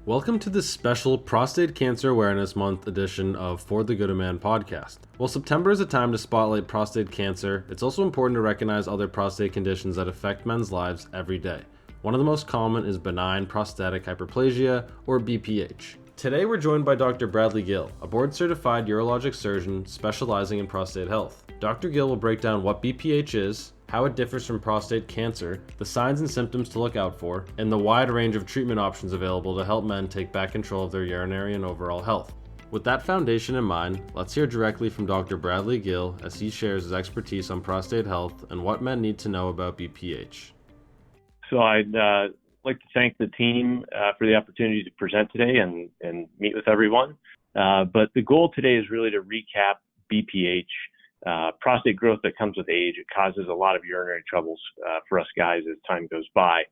Welcome to this special Prostate Cancer Awareness Month edition of For the Good of Man podcast. While September is a time to spotlight prostate cancer, it's also important to recognize other prostate conditions that affect men's lives every day. One of the most common is benign prostatic hyperplasia, or BPH. Today we're joined by Dr. Bradley Gill, a board-certified urologic surgeon specializing in prostate health. Dr. Gill will break down what BPH is, how it differs from prostate cancer, the signs and symptoms to look out for, and the wide range of treatment options available to help men take back control of their urinary and overall health. With that foundation in mind, let's hear directly from Dr. Bradley Gill as he shares his expertise on prostate health and what men need to know about BPH. So I'd like to thank the team for the opportunity to present today and meet with everyone. But the goal today is really to recap BPH. Prostate growth that comes with age. It causes a lot of urinary troubles for us guys as time goes by.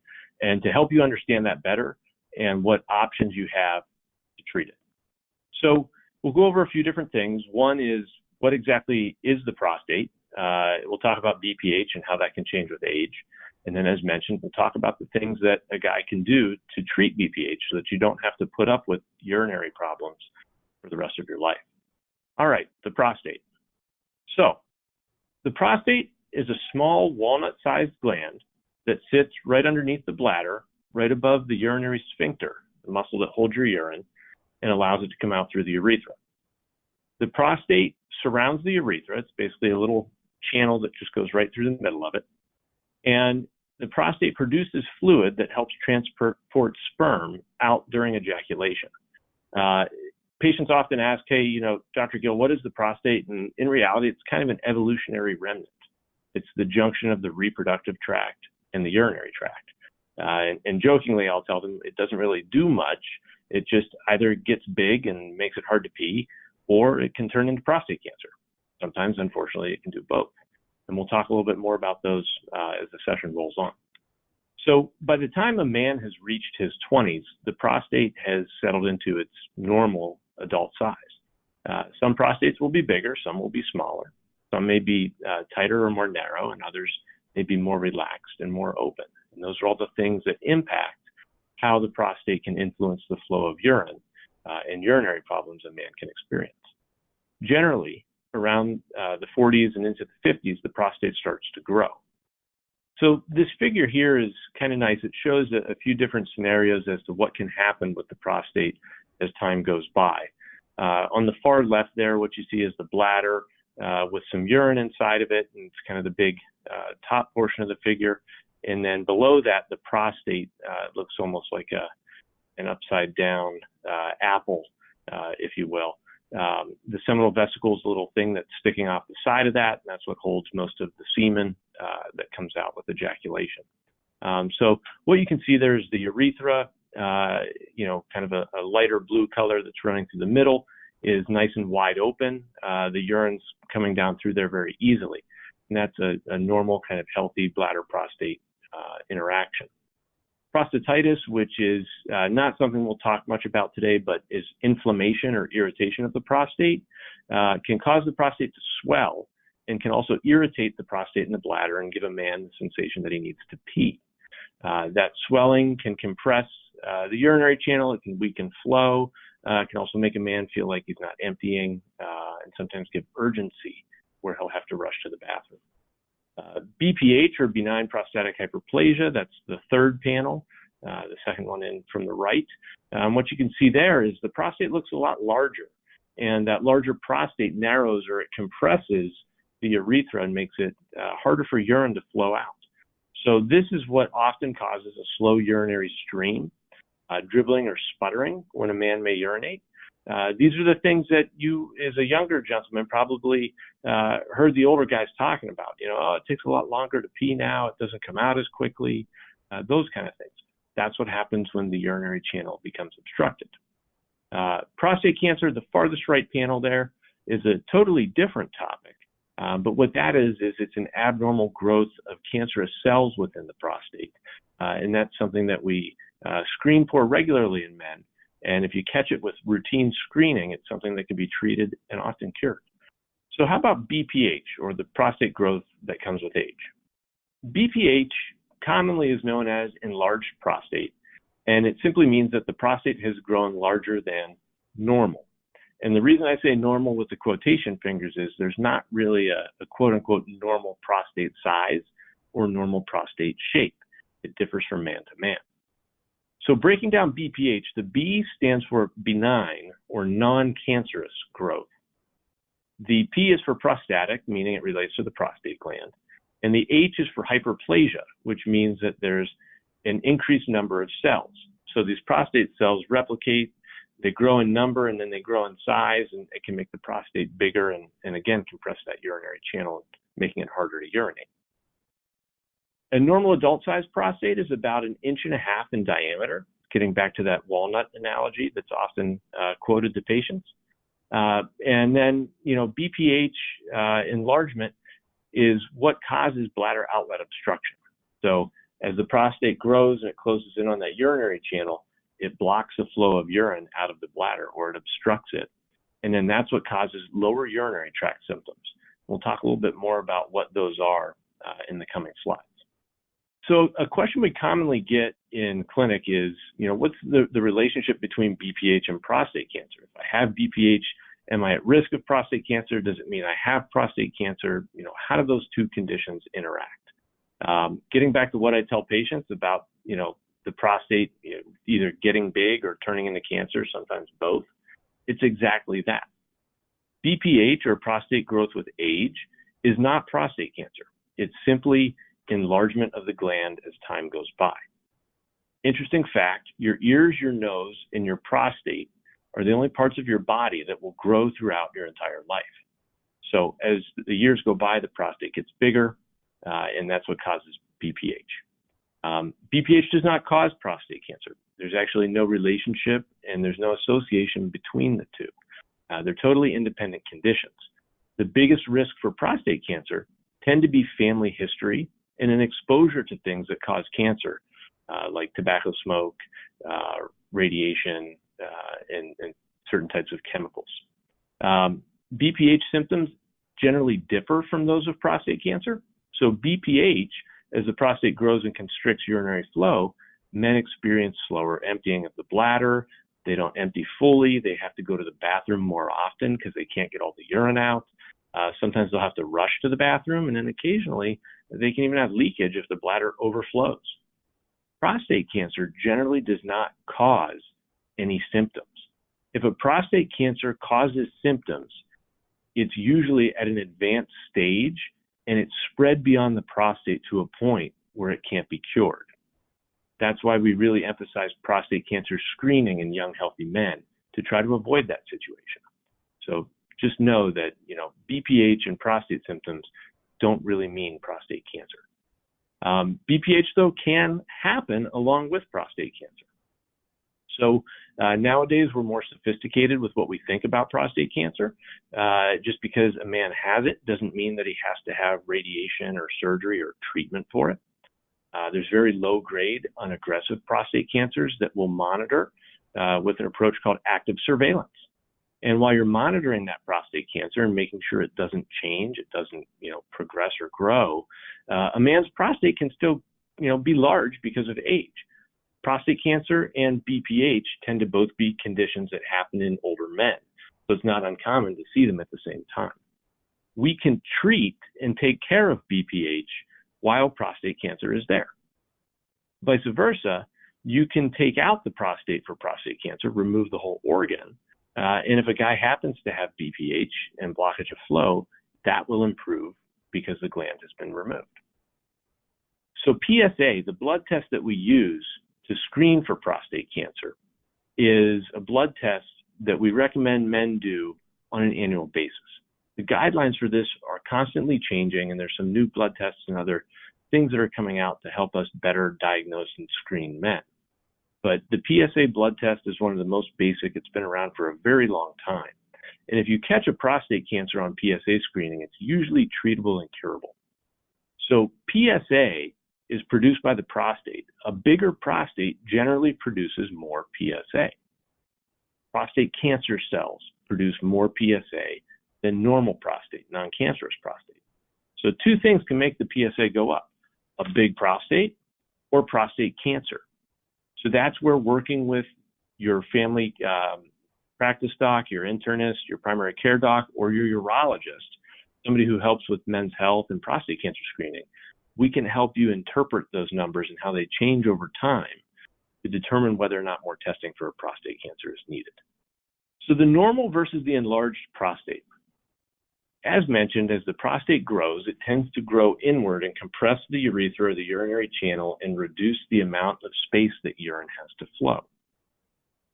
And to help you understand that better and what options you have to treat it. So we'll go over a few different things. One is, what exactly is the prostate? We'll talk about BPH and how that can change with age. And then, as mentioned, we'll talk about the things that a guy can do to treat BPH so that you don't have to put up with urinary problems for the rest of your life. All right, the prostate. So, the prostate is a small walnut-sized gland that sits right underneath the bladder, right above the urinary sphincter, the muscle that holds your urine, and allows it to come out through the urethra. The prostate surrounds the urethra. It's basically a little channel that just goes right through the middle of it. And the prostate produces fluid that helps transport sperm out during ejaculation. Patients often ask, hey, Dr. Gill, what is the prostate? And in reality, it's kind of an evolutionary remnant. It's the junction of the reproductive tract and the urinary tract. And jokingly, I'll tell them it doesn't really do much. It just either gets big and makes it hard to pee, or it can turn into prostate cancer. Sometimes, unfortunately, it can do both. And we'll talk a little bit more about those as the session rolls on. So by the time a man has reached his 20s, the prostate has settled into its normal adult size. Some prostates will be bigger, some will be smaller. Some may be tighter or more narrow, and others may be more relaxed and more open. And those are all the things that impact how the prostate can influence the flow of urine and urinary problems a man can experience. Generally, around the 40s and into the 50s, the prostate starts to grow. So this figure here is kind of nice. It shows a few different scenarios as to what can happen with the prostate as time goes by. On the far left there, what you see is the bladder with some urine inside of it, and it's kind of the big top portion of the figure. And then below that, the prostate looks almost like an upside down apple, if you will. The seminal vesicle is a little thing that's sticking off the side of that, and that's what holds most of the semen that comes out with ejaculation. So what you can see there is the urethra, kind of a lighter blue color that's running through the middle is nice and wide open. The urine's coming down through there very easily. And that's a normal kind of healthy bladder-prostate interaction. Prostatitis, which is not something we'll talk much about today, but is inflammation or irritation of the prostate, can cause the prostate to swell and can also irritate the prostate and the bladder and give a man the sensation that he needs to pee. That swelling can compress the urinary channel. It can weaken flow. It can also make a man feel like he's not emptying and sometimes give urgency where he'll have to rush to the bathroom. BPH, or benign prostatic hyperplasia, that's the third panel, the second one in from the right. What you can see there is the prostate looks a lot larger, and that larger prostate narrows or it compresses the urethra and makes it harder for urine to flow out. So this is what often causes a slow urinary stream, dribbling or sputtering when a man may urinate. These are the things that you, as a younger gentleman, probably heard the older guys talking about. It takes a lot longer to pee now. It doesn't come out as quickly. Those kind of things. That's what happens when the urinary channel becomes obstructed. Prostate cancer, the farthest right panel there, is a totally different topic. But what that is it's an abnormal growth of cancerous cells within the prostate. And that's something that we screen for regularly in men. And if you catch it with routine screening, it's something that can be treated and often cured. So how about BPH, or the prostate growth that comes with age? BPH commonly is known as enlarged prostate, And it simply means that the prostate has grown larger than normal. And the reason I say normal with the quotation fingers is there's not really a quote unquote normal prostate size or normal prostate shape. It differs from man to man. So breaking down BPH, the B stands for benign or non-cancerous growth. The P is for prostatic, meaning it relates to the prostate gland. And the H is for hyperplasia, which means that there's an increased number of cells. So these prostate cells replicate, they grow in number, and then they grow in size, and it can make the prostate bigger and again, compress that urinary channel, making it harder to urinate. A normal adult-sized prostate is about 1.5 inches in diameter, getting back to that walnut analogy that's often quoted to patients. And then, BPH enlargement is what causes bladder outlet obstruction. So as the prostate grows and it closes in on that urinary channel, it blocks the flow of urine out of the bladder, or it obstructs it. And then that's what causes lower urinary tract symptoms. We'll talk a little bit more about what those are in the coming slides. So a question we commonly get in clinic is, what's the relationship between BPH and prostate cancer? If I have BPH, am I at risk of prostate cancer? Does it mean I have prostate cancer? How do those two conditions interact? Getting back to what I tell patients about, the prostate either getting big or turning into cancer, sometimes both, it's exactly that. BPH, or prostate growth with age, is not prostate cancer. It's simply enlargement of the gland as time goes by. Interesting fact, your ears, your nose, and your prostate are the only parts of your body that will grow throughout your entire life. So as the years go by, the prostate gets bigger, and that's what causes BPH. BPH does not cause prostate cancer. There's actually no relationship, and there's no association between the two. They're totally independent conditions. The biggest risk for prostate cancer tend to be family history and an exposure to things that cause cancer, like tobacco smoke, radiation, and certain types of chemicals. BPH symptoms generally differ from those of prostate cancer. So BPH, as the prostate grows and constricts urinary flow, men experience slower emptying of the bladder. They don't empty fully. They have to go to the bathroom more often because they can't get all the urine out. Sometimes they'll have to rush to the bathroom, and then occasionally they can even have leakage if the bladder overflows. Prostate cancer generally does not cause any symptoms. If a prostate cancer causes symptoms, it's usually at an advanced stage, and it's spread beyond the prostate to a point where it can't be cured. That's why we really emphasize prostate cancer screening in young, healthy men to try to avoid that situation. So just know that, BPH and prostate symptoms don't really mean prostate cancer. BPH, though, can happen along with prostate cancer. So nowadays, we're more sophisticated with what we think about prostate cancer. Just because a man has it doesn't mean that he has to have radiation or surgery or treatment for it. There's very low-grade, unaggressive prostate cancers that we'll monitor with an approach called active surveillance. And while you're monitoring that prostate cancer and making sure it doesn't change, it doesn't, progress or grow, a man's prostate can still, be large because of age. Prostate cancer and BPH tend to both be conditions that happen in older men, so it's not uncommon to see them at the same time. We can treat and take care of BPH while prostate cancer is there. Vice versa, you can take out the prostate for prostate cancer, remove the whole organ, and if a guy happens to have BPH and blockage of flow, that will improve because the gland has been removed. So PSA, the blood test that we use to screen for prostate cancer, is a blood test that we recommend men do on an annual basis. The guidelines for this are constantly changing, and there's some new blood tests and other things that are coming out to help us better diagnose and screen men. But the PSA blood test is one of the most basic. It's been around for a very long time. And if you catch a prostate cancer on PSA screening, it's usually treatable and curable. So PSA is produced by the prostate. A bigger prostate generally produces more PSA. Prostate cancer cells produce more PSA than normal prostate, non-cancerous prostate. So two things can make the PSA go up: a big prostate or prostate cancer. So that's where working with your family practice doc, your internist, your primary care doc, or your urologist, somebody who helps with men's health and prostate cancer screening, we can help you interpret those numbers and how they change over time to determine whether or not more testing for prostate cancer is needed. So the normal versus the enlarged prostate. As mentioned, as the prostate grows, it tends to grow inward and compress the urethra or the urinary channel and reduce the amount of space that urine has to flow.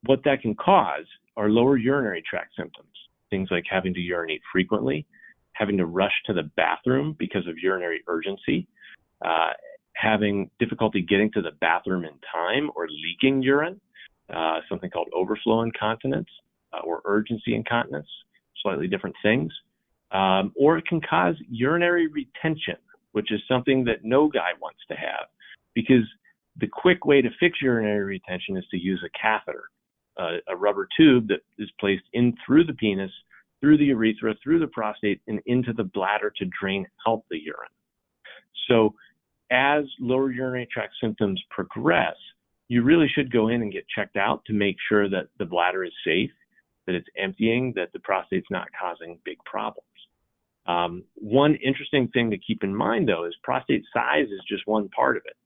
What that can cause are lower urinary tract symptoms, things like having to urinate frequently, having to rush to the bathroom because of urinary urgency, having difficulty getting to the bathroom in time or leaking urine, something called overflow incontinence or urgency incontinence, slightly different things. Or it can cause urinary retention, which is something that no guy wants to have, because the quick way to fix urinary retention is to use a catheter, a rubber tube that is placed in through the penis, through the urethra, through the prostate, and into the bladder to drain out the urine. So as lower urinary tract symptoms progress, you really should go in and get checked out to make sure that the bladder is safe, that it's emptying, that the prostate's not causing big problems. One interesting thing to keep in mind, though, is prostate size is just one part of it.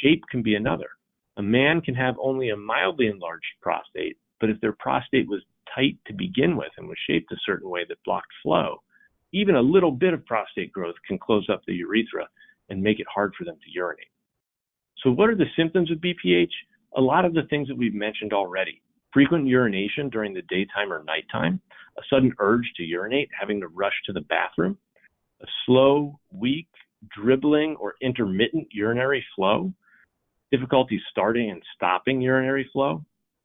Shape can be another. A man can have only a mildly enlarged prostate, but if their prostate was tight to begin with and was shaped a certain way that blocked flow, even a little bit of prostate growth can close up the urethra and make it hard for them to urinate. So what are the symptoms of BPH? A lot of the things that we've mentioned already. Frequent urination during the daytime or nighttime, a sudden urge to urinate, having to rush to the bathroom, a slow, weak, dribbling, or intermittent urinary flow, difficulty starting and stopping urinary flow,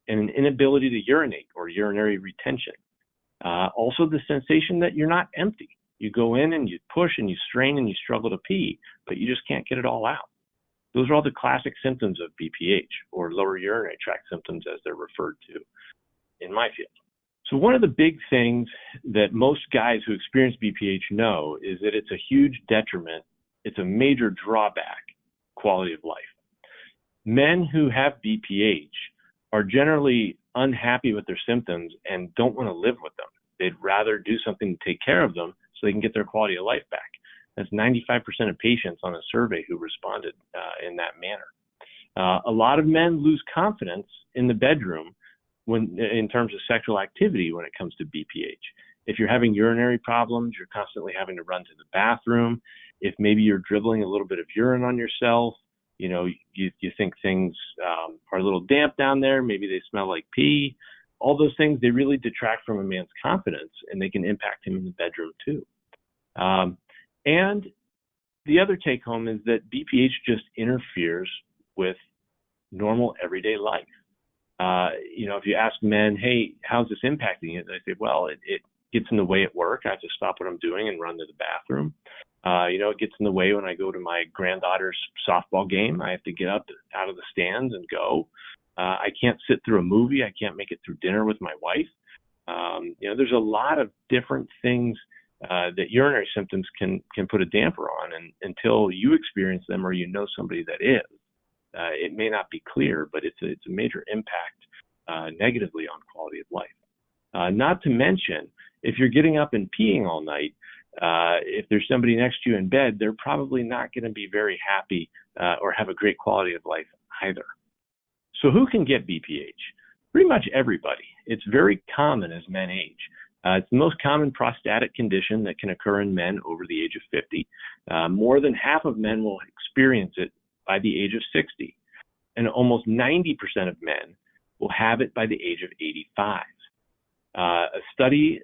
and an inability to urinate or urinary retention. Also the sensation that you're not empty. You go in and you push and you strain and you struggle to pee, but you just can't get it all out. Those are all the classic symptoms of BPH, or lower urinary tract symptoms as they're referred to in my field. So one of the big things that most guys who experience BPH know is that it's a huge detriment. It's a major drawback, quality of life. Men who have BPH are generally unhappy with their symptoms and don't want to live with them. They'd rather do something to take care of them so they can get their quality of life back. That's 95% of patients on a survey who responded in that manner. A lot of men lose confidence in the bedroom in terms of sexual activity when it comes to BPH. If you're having urinary problems, you're constantly having to run to the bathroom. If maybe you're dribbling a little bit of urine on yourself, you think things are a little damp down there, maybe they smell like pee. All those things, they really detract from a man's confidence, and they can impact him in the bedroom too. And the other take home is that BPH just interferes with normal everyday life. If you ask men, hey, how's this impacting you? They say, well, it gets in the way at work. I have to stop what I'm doing and run to the bathroom. It gets in the way when I go to my granddaughter's softball game. I have to get up out of the stands and go. I can't sit through a movie. I can't make it through dinner with my wife. There's a lot of different things that urinary symptoms can put a damper on, and until you experience them or you know somebody that is, it may not be clear, but it's a major impact negatively on quality of life. Not to mention, if you're getting up and peeing all night, if there's somebody next to you in bed, they're probably not going to be very happy or have a great quality of life either. So who can get BPH? Pretty much everybody. It's very common as men age. It's the most common prostatic condition that can occur in men over the age of 50. More than half of men will experience it by the age of 60. And almost 90% of men will have it by the age of 85. A study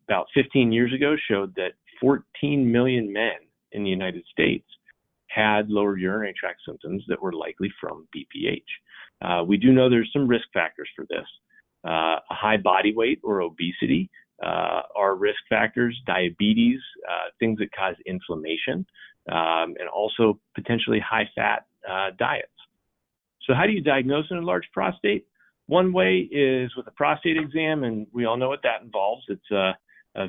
about 15 years ago showed that 14 million men in the United States had lower urinary tract symptoms that were likely from BPH. We do know there's some risk factors for this. A high body weight or obesity are risk factors, diabetes, things that cause inflammation, and also potentially high-fat diets. So how do you diagnose an enlarged prostate? One way is with a prostate exam, and we all know what that involves. It's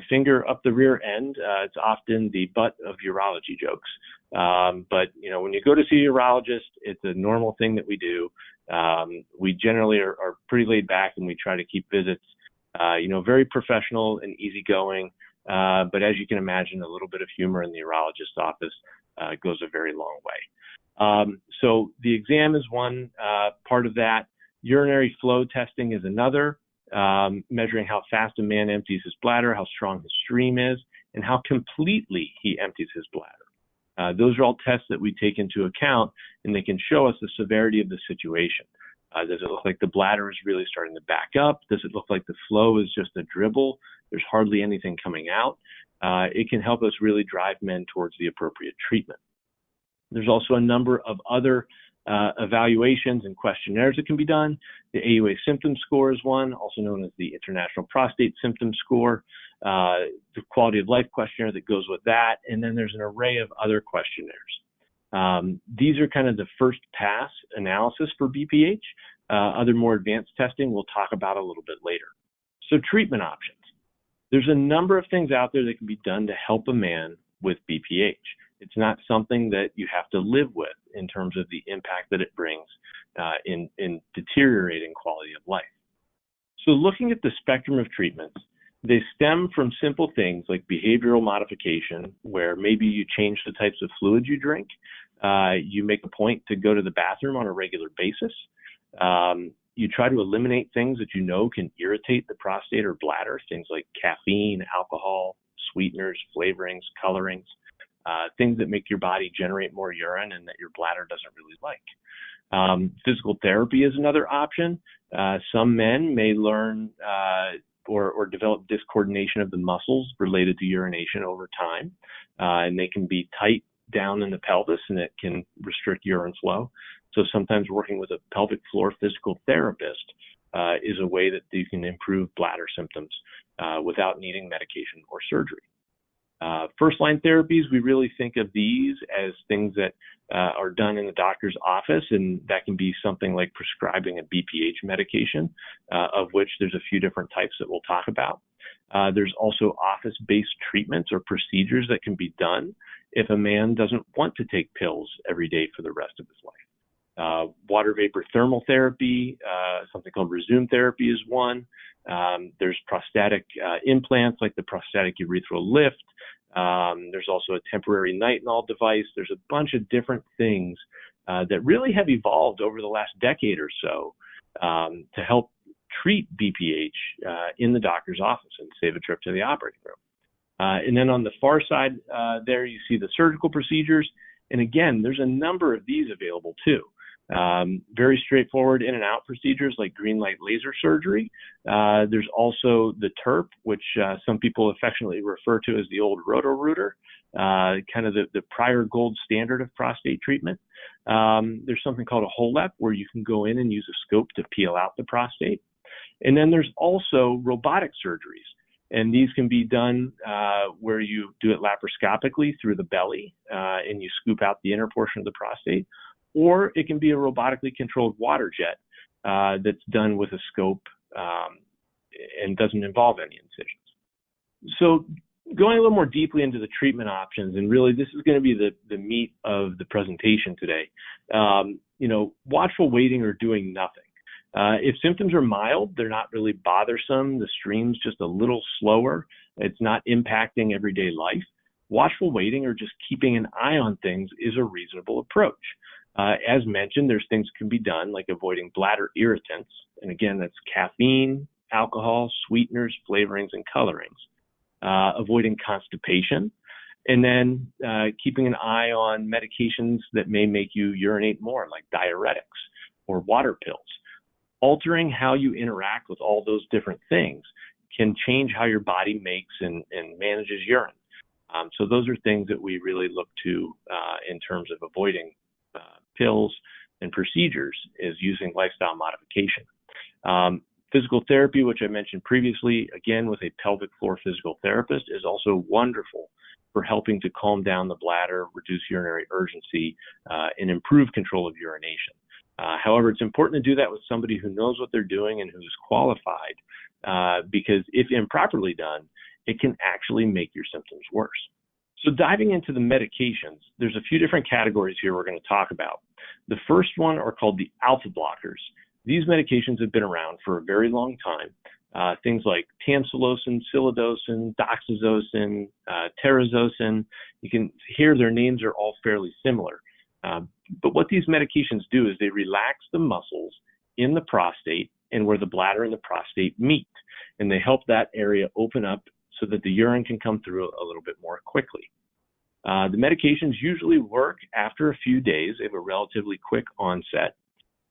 finger up the rear end. It's often the butt of urology jokes. But when you go to see a urologist, it's a normal thing that we do. We generally are pretty laid back, and we try to keep visits, very professional and easygoing. But as you can imagine, a little bit of humor in the urologist's office goes a very long way. So the exam is one part of that. Urinary flow testing is another, measuring how fast a man empties his bladder, how strong his stream is, and how completely he empties his bladder. Those are all tests that we take into account, and they can show us the severity of the situation. Does it look like the bladder is really starting to back up? Does it look like the flow is just a dribble? There's hardly anything coming out. It can help us really drive men towards the appropriate treatment. There's also a number of other evaluations and questionnaires that can be done. The AUA symptom score is one, also known as the International Prostate Symptom Score, the quality of life questionnaire that goes with that, and then there's an array of other questionnaires. These are kind of the first pass analysis for BPH. Other more advanced testing we'll talk about a little bit later. So treatment options. There's a number of things out there that can be done to help a man with BPH. It's not something that you have to live with in terms of the impact that it brings in deteriorating quality of life. So looking at the spectrum of treatments, they stem from simple things like behavioral modification, where maybe you change the types of fluids you drink. You make a point to go to the bathroom on a regular basis. You try to eliminate things that you know can irritate the prostate or bladder, things like caffeine, alcohol, sweeteners, flavorings, colorings. Things that make your body generate more urine and that your bladder doesn't really like. Physical therapy is another option. Some men may learn or develop discoordination of the muscles related to urination over time, and they can be tight down in the pelvis, and it can restrict urine flow. So sometimes working with a pelvic floor physical therapist is a way that you can improve bladder symptoms without needing medication or surgery. First-line therapies, we really think of these as things that are done in the doctor's office, and that can be something like prescribing a BPH medication, of which there's a few different types that we'll talk about. There's also office-based treatments or procedures that can be done if a man doesn't want to take pills every day for the rest of his life. Water vapor thermal therapy, something called resume therapy is one. There's prostatic implants like the prostatic urethral lift. There's also a temporary nitinol device. There's a bunch of different things that really have evolved over the last decade or so to help treat BPH in the doctor's office and save a trip to the operating room. And then on the far side there, you see the surgical procedures. And again, there's a number of these available too. Very straightforward in and out procedures like green light laser surgery. There's also the TURP, which some people affectionately refer to as the old Roto-Rooter, kind of the prior gold standard of prostate treatment. There's something called a HOLEP, where you can go in and use a scope to peel out the prostate. And then there's also robotic surgeries. And these can be done where you do it laparoscopically through the belly and you scoop out the inner portion of the prostate. Or it can be a robotically controlled water jet that's done with a scope and doesn't involve any incisions. So going a little more deeply into the treatment options, and really this is going to be the meat of the presentation today, watchful waiting or doing nothing. If symptoms are mild, they're not really bothersome, the stream's just a little slower, it's not impacting everyday life, watchful waiting or just keeping an eye on things is a reasonable approach. As mentioned, there's things that can be done like avoiding bladder irritants. And again, that's caffeine, alcohol, sweeteners, flavorings, and colorings. Avoiding constipation. And then keeping an eye on medications that may make you urinate more, like diuretics or water pills. Altering how you interact with all those different things can change how your body makes and manages urine. So those are things that we really look to in terms of avoiding pills and procedures, is using lifestyle modification. Physical therapy, which I mentioned previously, again with a pelvic floor physical therapist, is also wonderful for helping to calm down the bladder, reduce urinary urgency, and improve control of urination. However, it's important to do that with somebody who knows what they're doing and who's qualified because if improperly done, it can actually make your symptoms worse. So diving into the medications, there's a few different categories here we're going to talk about. The first one are called the alpha blockers. These medications have been around for a very long time. Things like tamsulosin, silodosin, doxazosin, terazosin. You can hear their names are all fairly similar. But what these medications do is they relax the muscles in the prostate and where the bladder and the prostate meet. And they help that area open up so that the urine can come through a little bit more quickly. The medications usually work after a few days. They have a relatively quick onset.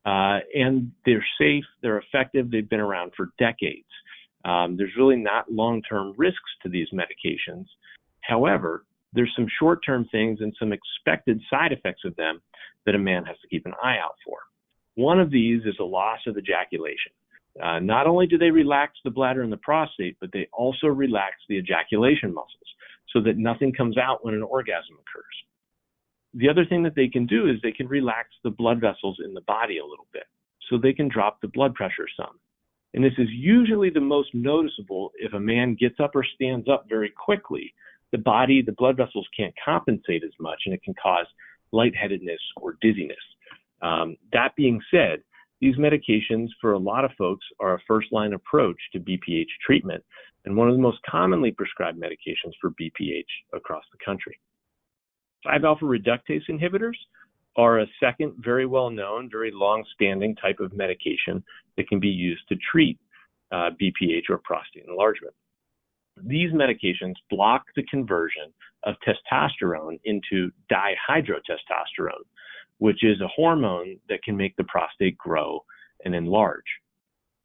And they're safe, they're effective, they've been around for decades. There's really not long-term risks to these medications. However, there's some short-term things and some expected side effects of them that a man has to keep an eye out for. One of these is a loss of ejaculation. Not only do they relax the bladder and the prostate, but they also relax the ejaculation muscles so that nothing comes out when an orgasm occurs. The other thing that they can do is they can relax the blood vessels in the body a little bit, so they can drop the blood pressure some. And this is usually the most noticeable if a man gets up or stands up very quickly. The blood vessels can't compensate as much, and it can cause lightheadedness or dizziness. That being said, these medications for a lot of folks are a first-line approach to BPH treatment and one of the most commonly prescribed medications for BPH across the country. 5-alpha reductase inhibitors are a second very well-known, very long-standing type of medication that can be used to treat BPH or prostate enlargement. These medications block the conversion of testosterone into dihydrotestosterone, which is a hormone that can make the prostate grow and enlarge.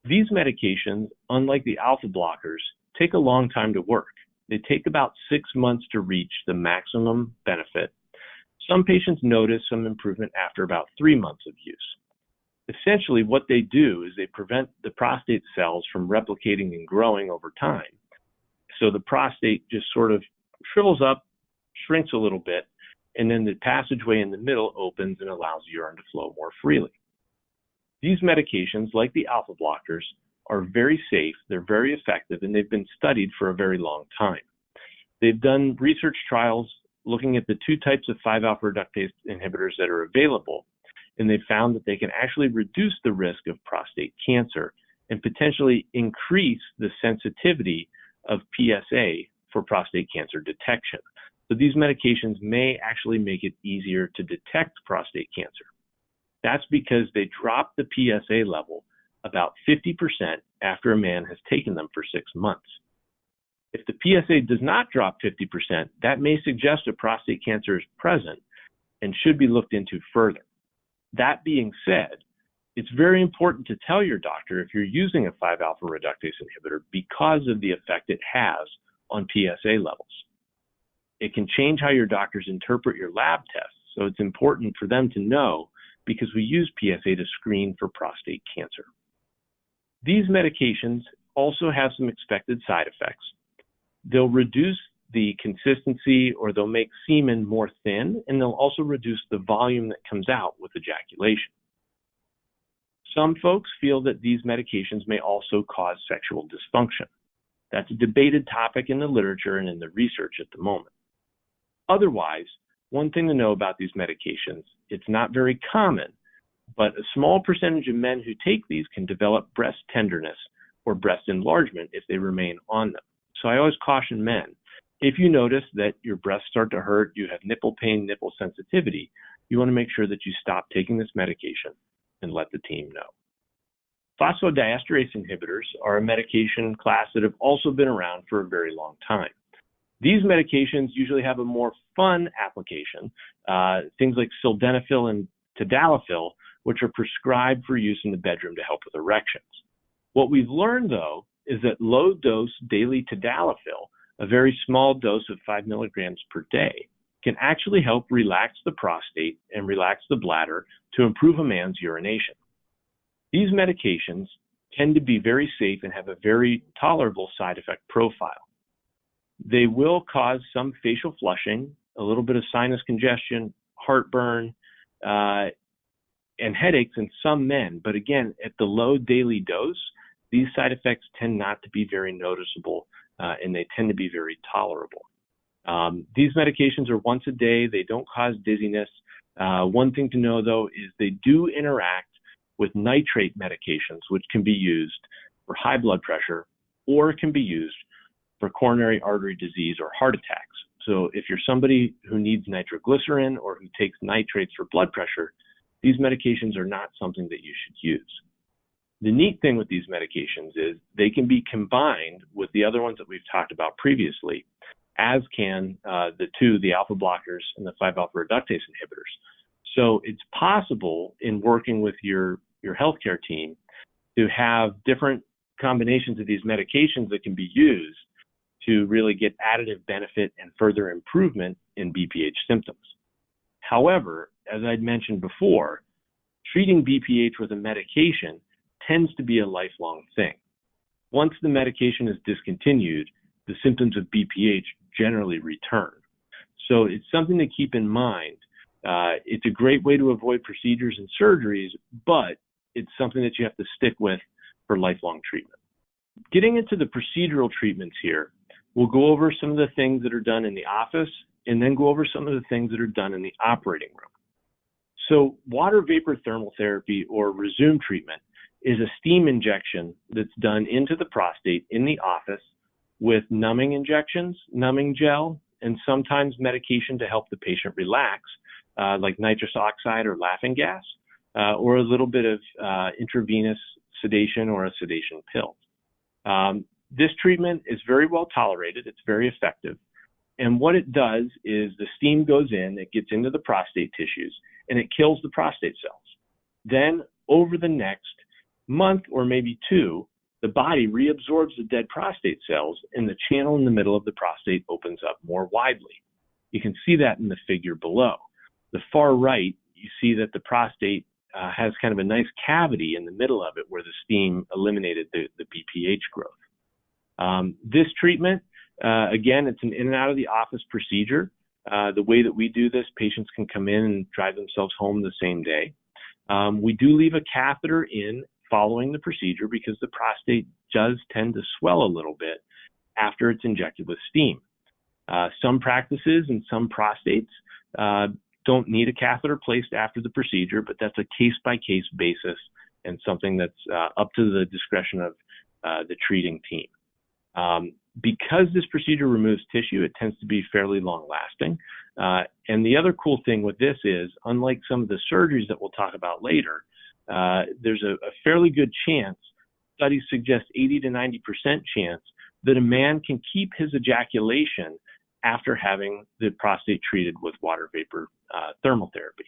These medications, unlike the alpha blockers, take a long time to work. They take about 6 months to reach the maximum benefit. Some patients notice some improvement after about 3 months of use. Essentially, what they do is they prevent the prostate cells from replicating and growing over time. So the prostate just sort of shrivels up, shrinks a little bit, and then the passageway in the middle opens and allows urine to flow more freely. These medications, like the alpha blockers, are very safe, they're very effective, and they've been studied for a very long time. They've done research trials looking at the two types of 5-alpha reductase inhibitors that are available, and they've found that they can actually reduce the risk of prostate cancer and potentially increase the sensitivity of PSA for prostate cancer detection. So these medications may actually make it easier to detect prostate cancer. That's because they drop the PSA level about 50% after a man has taken them for 6 months. If the PSA does not drop 50%, that may suggest a prostate cancer is present and should be looked into further. That being said, it's very important to tell your doctor if you're using a 5-alpha reductase inhibitor because of the effect it has on PSA levels. It can change how your doctors interpret your lab tests, so it's important for them to know because we use PSA to screen for prostate cancer. These medications also have some expected side effects. They'll reduce the consistency or they'll make semen more thin, and they'll also reduce the volume that comes out with ejaculation. Some folks feel that these medications may also cause sexual dysfunction. That's a debated topic in the literature and in the research at the moment. Otherwise, one thing to know about these medications, it's not very common, but a small percentage of men who take these can develop breast tenderness or breast enlargement if they remain on them. So I always caution men, if you notice that your breasts start to hurt, you have nipple pain, nipple sensitivity, you want to make sure that you stop taking this medication and let the team know. Phosphodiesterase inhibitors are a medication class that have also been around for a very long time. These medications usually have a more fun application, things like sildenafil and tadalafil, which are prescribed for use in the bedroom to help with erections. What we've learned, though, is that low-dose daily tadalafil, a very small dose of 5 milligrams per day, can actually help relax the prostate and relax the bladder to improve a man's urination. These medications tend to be very safe and have a very tolerable side effect profile. They will cause some facial flushing, a little bit of sinus congestion, heartburn, and headaches in some men. But again, at the low daily dose, these side effects tend not to be very noticeable, and they tend to be very tolerable. These medications are once a day. They don't cause dizziness. One thing to know, though, is they do interact with nitrate medications, which can be used for high blood pressure or can be used for coronary artery disease or heart attacks. So if you're somebody who needs nitroglycerin or who takes nitrates for blood pressure, these medications are not something that you should use. The neat thing with these medications is they can be combined with the other ones that we've talked about previously, as can the alpha blockers and the 5-alpha reductase inhibitors. So it's possible in working with your healthcare team to have different combinations of these medications that can be used to really get additive benefit and further improvement in BPH symptoms. However, as I'd mentioned before, treating BPH with a medication tends to be a lifelong thing. Once the medication is discontinued, the symptoms of BPH generally return. So it's something to keep in mind. It's a great way to avoid procedures and surgeries, but it's something that you have to stick with for lifelong treatment. Getting into the procedural treatments here, we'll go over some of the things that are done in the office and then go over some of the things that are done in the operating room. So water vapor thermal therapy, or Rezum treatment, is a steam injection that's done into the prostate in the office with numbing injections, numbing gel, and sometimes medication to help the patient relax, like nitrous oxide or laughing gas, or a little bit of intravenous sedation or a sedation pill. This treatment is very well tolerated. It's very effective. And what it does is the steam goes in, it gets into the prostate tissues, and it kills the prostate cells. Then over the next month or maybe two, the body reabsorbs the dead prostate cells and the channel in the middle of the prostate opens up more widely. You can see that in the figure below. The far right, you see that the prostate has kind of a nice cavity in the middle of it where the steam eliminated the BPH growth. This treatment, again, it's an in and out of the office procedure. The way that we do this, patients can come in and drive themselves home the same day. We do leave a catheter in following the procedure because the prostate does tend to swell a little bit after it's injected with steam. Some practices and some prostates don't need a catheter placed after the procedure, but that's a case-by-case basis and something that's up to the discretion of the treating team. Because this procedure removes tissue, it tends to be fairly long-lasting. And the other cool thing with this is, unlike some of the surgeries that we'll talk about later, there's a fairly good chance, studies suggest 80 to 90% chance, that a man can keep his ejaculation after having the prostate treated with water vapor thermal therapy.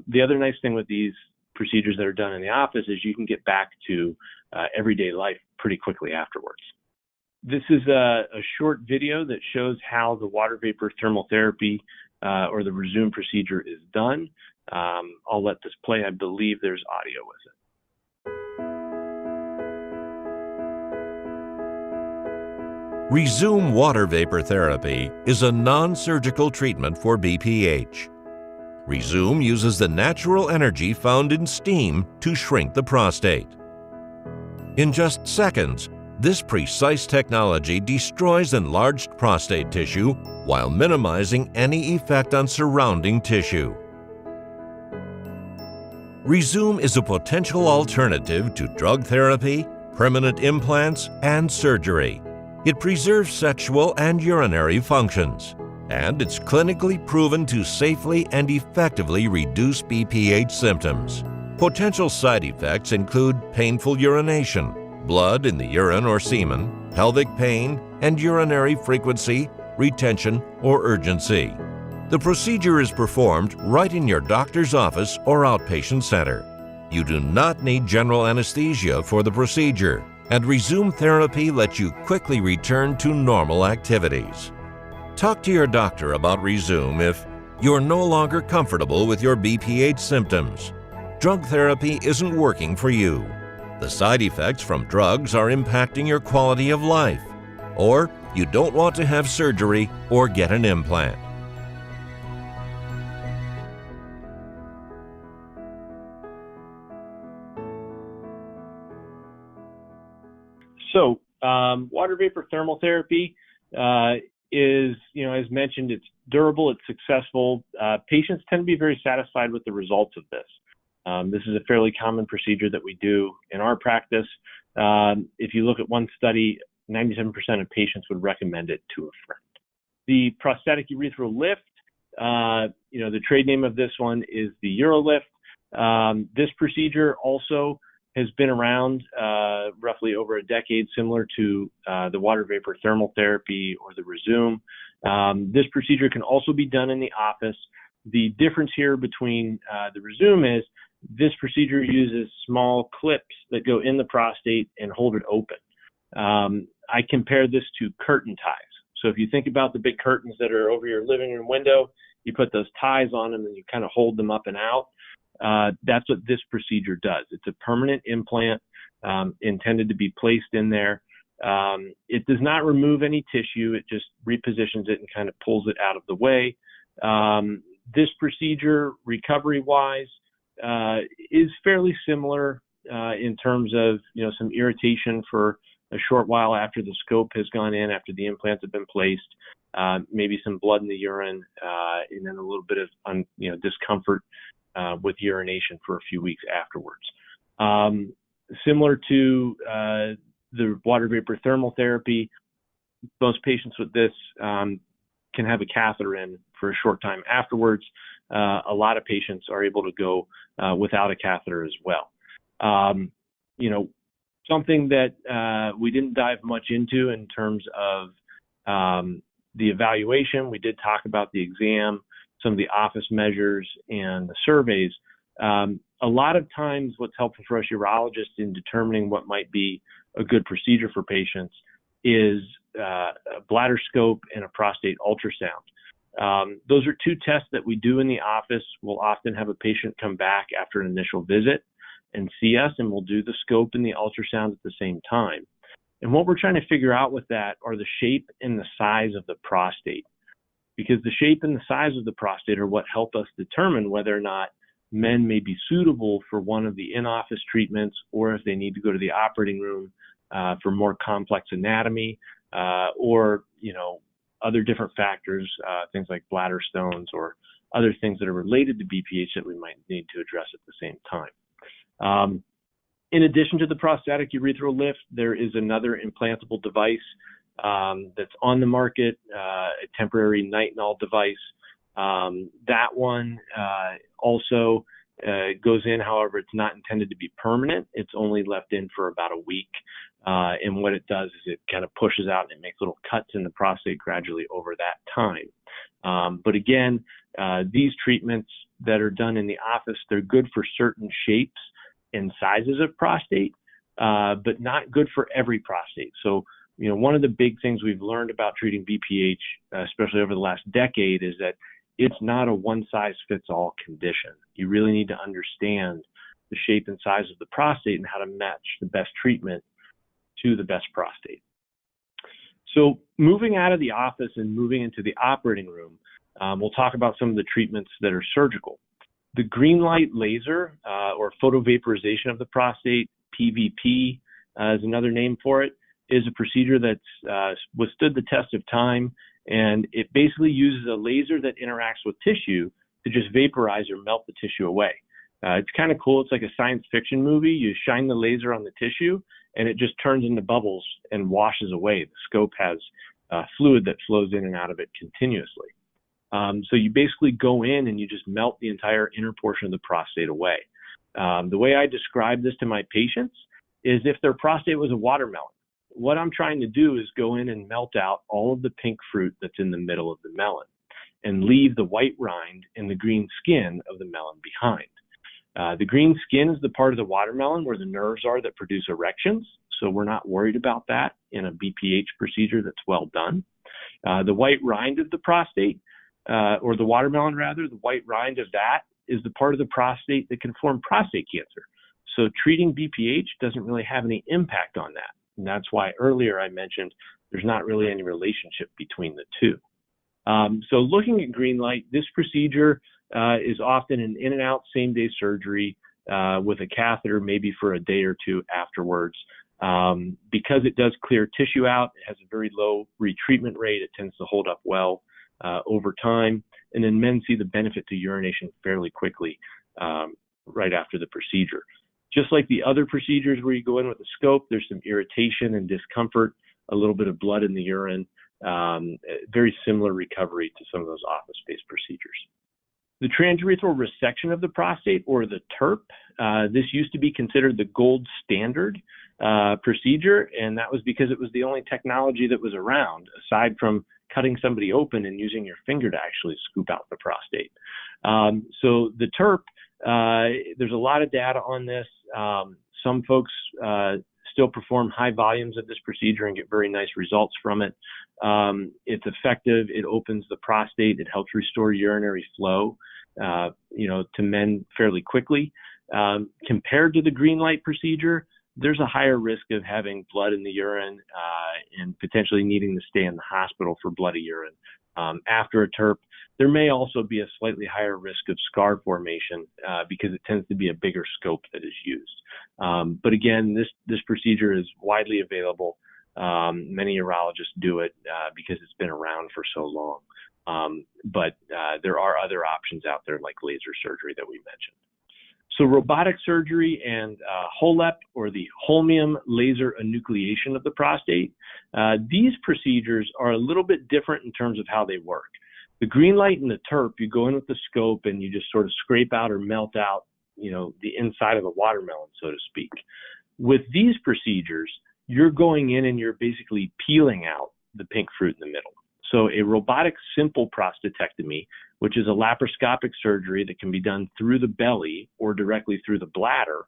The other nice thing with these procedures that are done in the office is you can get back to everyday life pretty quickly afterwards. This is a short video that shows how the water vapor thermal therapy or the Rezum procedure is done. I'll let this play. I believe there's audio with it. Rezum water vapor therapy is a non-surgical treatment for BPH. Rezum uses the natural energy found in steam to shrink the prostate. In just seconds, this precise technology destroys enlarged prostate tissue while minimizing any effect on surrounding tissue. Rezum is a potential alternative to drug therapy, permanent implants, and surgery. It preserves sexual and urinary functions, and it's clinically proven to safely and effectively reduce BPH symptoms. Potential side effects include painful urination, blood in the urine or semen, pelvic pain, and urinary frequency, retention, or urgency. The procedure is performed right in your doctor's office or outpatient center. You do not need general anesthesia for the procedure, and Rezum therapy lets you quickly return to normal activities. Talk to your doctor about Rezum if you're no longer comfortable with your BPH symptoms. Drug therapy isn't working for you. The side effects from drugs are impacting your quality of life, or you don't want to have surgery or get an implant. So water vapor thermal therapy is, as mentioned, it's durable, it's successful. Patients tend to be very satisfied with the results of this. This is a fairly common procedure that we do in our practice. If you look at one study, 97% of patients would recommend it to a friend. The prostatic urethral lift, the trade name of this one is the UroLift. This procedure also has been around roughly over a decade, similar to the water vapor thermal therapy or the Resume. This procedure can also be done in the office. The difference here between the Resume is this procedure uses small clips that go in the prostate and hold it open. I compare this to curtain ties. So if you think about the big curtains that are over your living room window, you put those ties on them and you kind of hold them up and out. That's what this procedure does. It's a permanent implant intended to be placed in there. It does not remove any tissue. It just repositions it and kind of pulls it out of the way. This procedure, recovery-wise, is fairly similar in terms of some irritation for a short while after the scope has gone in, after the implants have been placed, maybe some blood in the urine, and then a little bit of discomfort with urination for a few weeks afterwards. Similar to the water vapor thermal therapy, most patients with this can have a catheter in for a short time afterwards. A lot of patients are able to go without a catheter as well. Something that we didn't dive much into in terms of the evaluation. We did talk about the exam, some of the office measures, and the surveys. A lot of times what's helpful for us urologists in determining what might be a good procedure for patients is a bladder scope and a prostate ultrasound. Those are two tests that we do in the office. We'll often have a patient come back after an initial visit and see us, and we'll do the scope and the ultrasound at the same time. And what we're trying to figure out with that are the shape and the size of the prostate, because the shape and the size of the prostate are what help us determine whether or not men may be suitable for one of the in-office treatments, or if they need to go to the operating room for more complex anatomy, or other different factors, things like bladder stones or other things that are related to BPH that we might need to address at the same time. In addition to the prostatic urethral lift, there is another implantable device that's on the market, a temporary nitinol device. That one also goes in, however, it's not intended to be permanent. It's only left in for about a week. And what it does is it kind of pushes out and it makes little cuts in the prostate gradually over that time. But again, these treatments that are done in the office, they're good for certain shapes and sizes of prostate, but not good for every prostate. So, one of the big things we've learned about treating BPH, especially over the last decade, is that it's not a one-size-fits-all condition. You really need to understand the shape and size of the prostate and how to match the best treatment to the best prostate. So moving out of the office and moving into the operating room, we'll talk about some of the treatments that are surgical. The green light laser, or photovaporization of the prostate, PVP is another name for it, is a procedure that's withstood the test of time, and it basically uses a laser that interacts with tissue to just vaporize or melt the tissue away. It's kind of cool. It's like a science fiction movie. You shine the laser on the tissue, and it just turns into bubbles and washes away. The scope has fluid that flows in and out of it continuously. So you basically go in and you just melt the entire inner portion of the prostate away. The way I describe this to my patients is if their prostate was a watermelon. What I'm trying to do is go in and melt out all of the pink fruit that's in the middle of the melon and leave the white rind and the green skin of the melon behind. The green skin is the part of the watermelon where the nerves are that produce erections, so we're not worried about that in a BPH procedure that's well done. The white rind of the prostate, or the watermelon rather, the white rind of that is the part of the prostate that can form prostate cancer. So treating BPH doesn't really have any impact on that. And that's why earlier I mentioned there's not really any relationship between the two. So looking at green light, this procedure is often an in and out same day surgery with a catheter maybe for a day or two afterwards. Because it does clear tissue out, it has a very low retreatment rate. It tends to hold up well over time. And then men see the benefit to urination fairly quickly right after the procedure. Just like the other procedures where you go in with a scope, there's some irritation and discomfort, a little bit of blood in the urine, very similar recovery to some of those office-based procedures. The transurethral resection of the prostate, or the TURP, this used to be considered the gold standard procedure, and that was because it was the only technology that was around, aside from cutting somebody open and using your finger to actually scoop out the prostate. So the TURP, there's a lot of data on this. Some folks still perform high volumes of this procedure and get very nice results from it. It's effective. It opens the prostate. It helps restore urinary flow, to men fairly quickly. Compared to the green light procedure, there's a higher risk of having blood in the urine and potentially needing to stay in the hospital for bloody urine. After a TURP, there may also be a slightly higher risk of scar formation because it tends to be a bigger scope that is used. But again, this procedure is widely available. Many urologists do it because it's been around for so long. But there are other options out there like laser surgery that we mentioned. So robotic surgery and HOLEP, or the holmium laser enucleation of the prostate, these procedures are a little bit different in terms of how they work. The green light and the TURP, you go in with the scope and you just sort of scrape out or melt out, the inside of a watermelon, so to speak. With these procedures, you're going in and you're basically peeling out the pink fruit in the middle. So a robotic simple prostatectomy, which is a laparoscopic surgery that can be done through the belly or directly through the bladder,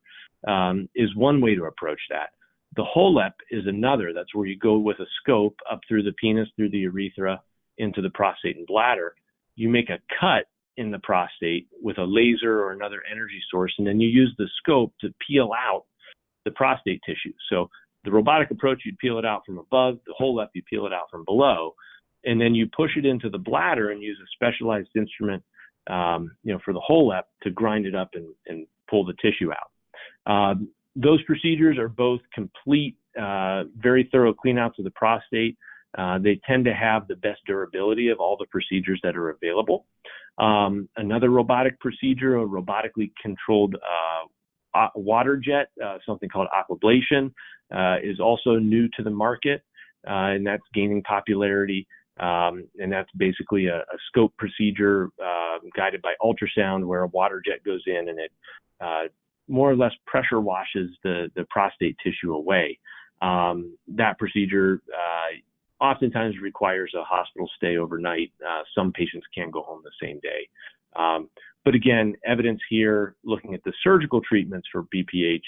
is one way to approach that. The HOLEP is another. That's where you go with a scope up through the penis, through the urethra, into the prostate and bladder. You make a cut in the prostate with a laser or another energy source, and then you use the scope to peel out the prostate tissue. So the robotic approach, you'd peel it out from above. The HOLEP, you peel it out from below. And then you push it into the bladder and use a specialized instrument, for the HOLEP to grind it up and pull the tissue out. Those procedures are both complete, very thorough cleanouts of the prostate. They tend to have the best durability of all the procedures that are available. Another robotic procedure, a robotically controlled water jet, something called aquablation, is also new to the market, and that's gaining popularity. And that's basically a scope procedure guided by ultrasound, where a water jet goes in and it more or less pressure washes the prostate tissue away. That procedure oftentimes requires a hospital stay overnight. Some patients can go home the same day. But again, evidence here, looking at the surgical treatments for BPH,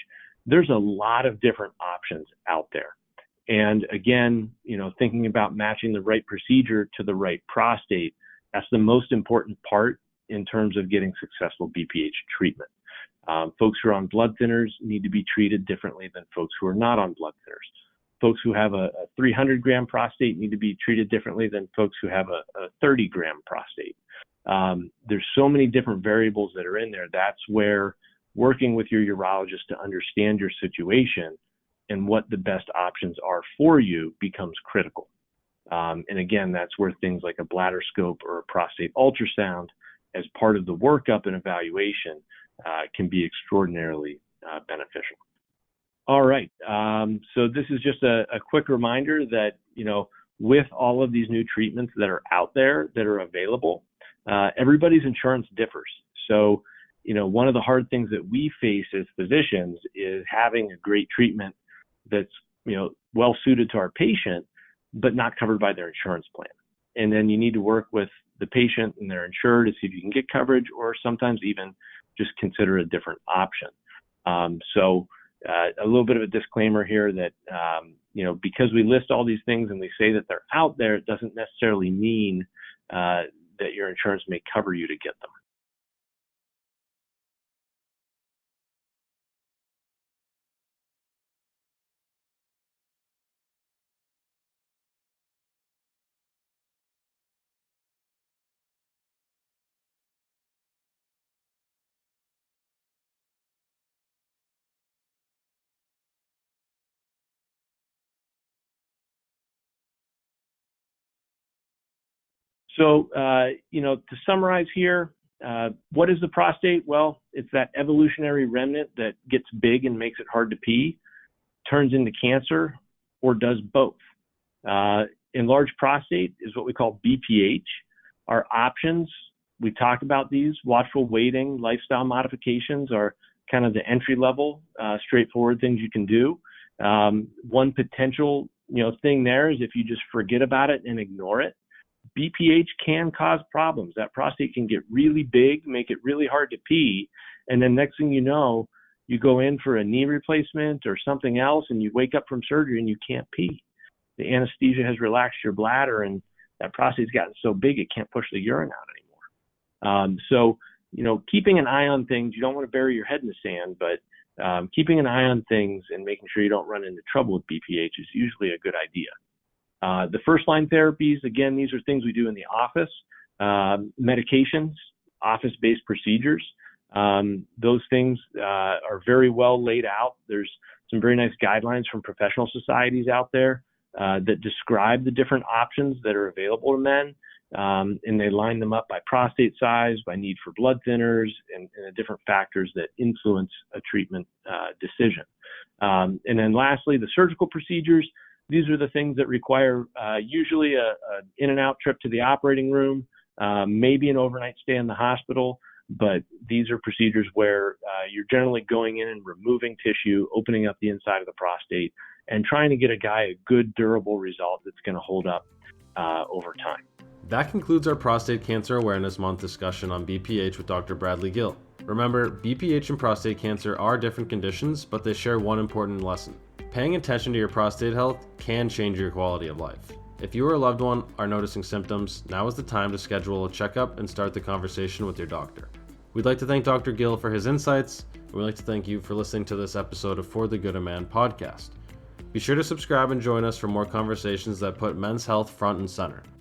there's a lot of different options out there. And again, thinking about matching the right procedure to the right prostate, that's the most important part in terms of getting successful BPH treatment. Folks who are on blood thinners need to be treated differently than folks who are not on blood thinners. Folks who have a 300-gram prostate need to be treated differently than folks who have a 30-gram prostate. There's so many different variables that are in there. That's where working with your urologist to understand your situation and what the best options are for you becomes critical. And again, that's where things like a bladder scope or a prostate ultrasound as part of the workup and evaluation can be extraordinarily beneficial. All right. So this is just a quick reminder that, with all of these new treatments that are out there that are available, everybody's insurance differs. So, one of the hard things that we face as physicians is having a great treatment that's, well suited to our patient, but not covered by their insurance plan. And then you need to work with the patient and their insurer to see if you can get coverage, or sometimes even just consider a different option. So a little bit of a disclaimer here that, because we list all these things and we say that they're out there, it doesn't necessarily mean that your insurance may cover you to get them. So, to summarize here, what is the prostate? Well, it's that evolutionary remnant that gets big and makes it hard to pee, turns into cancer, or does both. Enlarged prostate is what we call BPH. Our options, we talked about these, watchful waiting, lifestyle modifications are kind of the entry level, straightforward things you can do. One potential, thing there is if you just forget about it and ignore it, BPH can cause problems. That prostate can get really big, make it really hard to pee, and then next thing you know, you go in for a knee replacement or something else, and you wake up from surgery and you can't pee. The anesthesia has relaxed your bladder, and that prostate's gotten so big it can't push the urine out anymore. So, keeping an eye on things, you don't want to bury your head in the sand, but keeping an eye on things and making sure you don't run into trouble with BPH is usually a good idea. The first line therapies, again, these are things we do in the office. Medications, office-based procedures. Those things are very well laid out. There's some very nice guidelines from professional societies out there that describe the different options that are available to men. And they line them up by prostate size, by need for blood thinners, and the different factors that influence a treatment decision. And then lastly, the surgical procedures. These are the things that require usually a in and out trip to the operating room, maybe an overnight stay in the hospital, but these are procedures where you're generally going in and removing tissue, opening up the inside of the prostate, and trying to get a guy a good, durable result that's going to hold up over time. That concludes our Prostate Cancer Awareness Month discussion on BPH with Dr. Bradley Gill. Remember, BPH and prostate cancer are different conditions, but they share one important lesson. Paying attention to your prostate health can change your quality of life. If you or a loved one are noticing symptoms, now is the time to schedule a checkup and start the conversation with your doctor. We'd like to thank Dr. Gill for his insights, and we'd like to thank you for listening to this episode of For the Good of Man podcast. Be sure to subscribe and join us for more conversations that put men's health front and center.